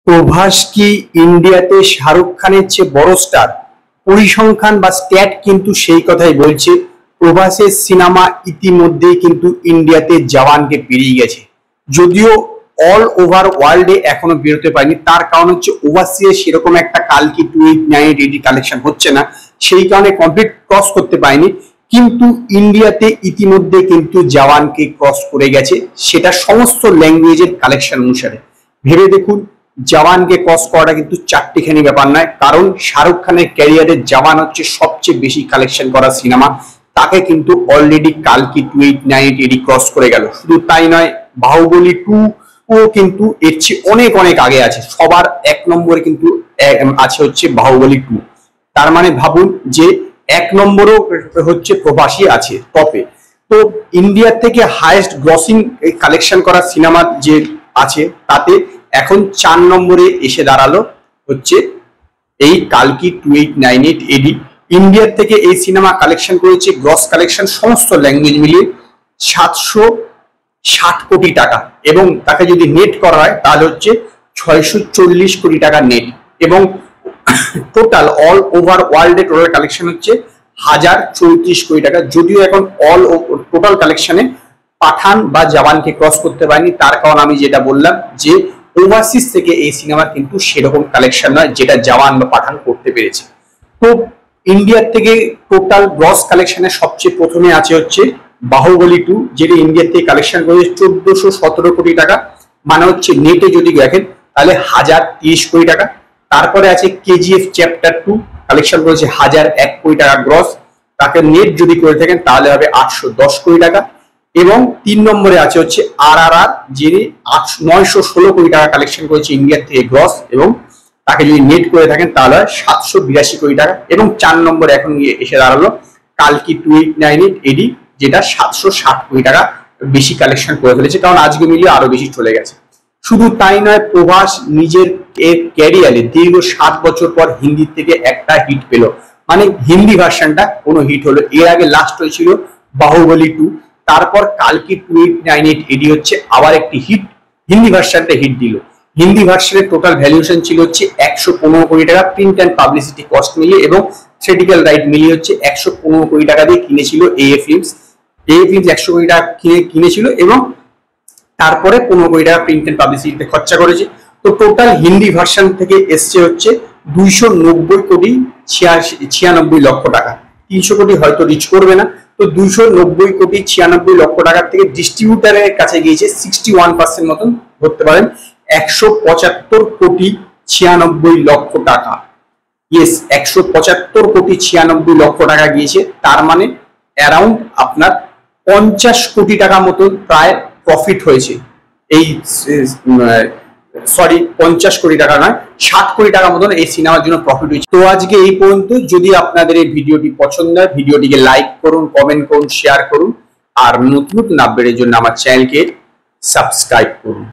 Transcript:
প্রভাস কি ইন্ডিয়াতে শাহরুখ খানের চেয়ে বড় স্টার? পরিসংখ্যান বা স্ট্যাট কিন্তু সেই কথাই বলছে। প্রভাসের সিনেমা ইতিমধ্যেই কিন্তু ইন্ডিয়াতে জওয়ানকে পেরিয়ে গেছে, যদিও অল ওভার ওয়ার্ল্ডে এখনো বেরোতে পারেনি। তার কারণ হচ্ছে ওভারসিজে সেরকম একটা কালকি 2898 কালেকশন হচ্ছে না, সেই কারণে কমপ্লিট ক্রস করতে পারেনি। কিন্তু ইন্ডিয়াতে ইতিমধ্যে কিন্তু জওয়ানকে ক্রস করে গেছে, সেটা সমস্ত ল্যাঙ্গুয়েজের কালেকশন অনুসারে। ভেবে দেখুন, জওয়ানকে ক্রস করাটা কিন্তু চারটিখানি ব্যাপার নয়, কারণ শাহরুখ খানের ক্যারিয়ারে জওয়ান হচ্ছে সবচেয়ে বেশি কালেকশন করা সিনেমা। তাকে কিন্তু অলরেডি কালকি 2898 ক্রস করে গেল। শুধু তাই নয়, বাহুবলী 2 ও কিন্তু এর চেয়ে অনেক অনেক আগে আছে। সবার এক নম্বরে কিন্তু আছে হচ্ছে বাহুবলী 2। তার মানে ভাবুন যে এক নম্বরও হচ্ছে প্রবাসী আছে টপে। তো ইন্ডিয়ার থেকে হাইয়েস্ট গ্রসিং কালেকশন করা সিনেমা যে আছে, তাতে এখন 4 নম্বরে এসে দাঁড়ালো হচ্ছে এই কালকি 2898 ইন্ডিয়ার থেকে এই সিনেমা কালেকশন করেছে, গ্রস কালেকশন সমস্ত ল্যাঙ্গুয়েজ মিলিয়ে 760 কোটি টাকা, এবং তাকে যদি নেট করা হয় তাহলে হচ্ছে 640 কোটি টাকা নেট। এবং টোটাল অল ওভার ওয়ার্ল্ডে টোটাল কালেকশন হচ্ছে 1034 কোটি টাকা। যদিও এখন অল টোটাল কালেকশনে পাঠান বা জওয়ানকে ক্রস করতে পারেনি, তার কারণ আমি যেটা বললাম যে ওভারসিজ থেকে এই সিনেমার কিন্তু সেরকম কালেকশন নয় যেটা জওয়ান বা পাঠান করতে পেরেছে। তো ইন্ডিয়ার থেকে টোটাল গ্রস কালেকশনে সবচেয়ে প্রথমে আছে হচ্ছে বাহুবলী 2, যেটা ইন্ডিয়ার থেকে কালেকশন করেছে 1417 কোটি টাকা, মানে হচ্ছে নেটে যদি দেখেন তাহলে 1030 কোটি টাকা। তারপরে আছে কেজিএফ চ্যাপ্টার 2, কালেকশন করেছে 1001 কোটি টাকা গ্রস, তাকে নেট যদি করে থাকেন তাহলে হবে 810 কোটি টাকা। এবং 3 নম্বরে আছে হচ্ছে RRR, যিনি 916 কোটি টাকা কালেকশন করেছে ইন্ডিয়ার থেকে গ্রস, এবং তাকে যদি নেট করে থাকেন তাহলে হয় 782 কোটি টাকা। এবং 4 নম্বরে এখন এসে দাঁড়ালো কালকি 2898 যেটা 760 কোটি টাকা বেশি কালেকশন করে ফেলেছে, কারণ আজকে মিলিয়ে আরো বেশি চলে গেছে। শুধু তাই নয়, প্রভাস নিজের ক্যারিয়ারে দীর্ঘ 7 বছর পর হিন্দি থেকে একটা হিট পেল, মানে হিন্দি ভার্সনটা কোনো হিট হলো। এর আগে লাস্ট হয়েছিল বাহুবলী 2, তারপর কালকি 2898 হচ্ছে আবার একটি হিট, হিন্দি ভার্সনটা হিট দিল। হিন্দি ভার্সনের টোটাল ভ্যালুয়েশন ছিল হচ্ছে 115 কোটি টাকা, প্রিন্ট অ্যান্ড পাবলিসিটি কস্ট মিলিয়ে এবং থিয়েটিক্যাল রাইট মিলিয়ে হচ্ছে 115 কোটি টাকা দিয়ে কিনেছিল এএ ফিল্মস। এএ ফিল্মস 100 কোটি টাকা কিনেছিল এবং তারপরে 15 কোটি টাকা প্রিন্ট অ্যান্ড পাবলিসিটিতে খরচা করেছে। তো টোটাল হিন্দি ভার্সন থেকে এসছে হচ্ছে 290 কোটি 96 লক্ষ টাকা। 300 কোটি হয়তো রিচ করবে না। তো 290 কোটি 96 লক্ষ টাকার থেকে ডিস্ট্রিবিউটারের কাছে গিয়েছে 61% মতন ধরতে পারেন, 175 কোটি 96 লক্ষ টাকা। ইয়েস, 175 কোটি 96 লক্ষ টাকা গিয়েছে। তার মানে অ্যারাউন্ড আপনার 50 কোটি টাকা মতো প্রায় প্রফিট হয়েছে এই, সরি 50 কোটি টাকা নয়, 60 কোটি টাকা মতন এই সিনেমার জন্য প্রফিট হয়েছে। তো আজকে এই পর্যন্ত। যদি আপনাদের এই ভিডিওটি পছন্দ হয়, ভিডিওটিকে লাইক করুন, কমেন্ট করুন, শেয়ার করুন, আর নতুন নতুন আপডেটের জন্য আমার চ্যানেলকে সাবস্ক্রাইব করুন।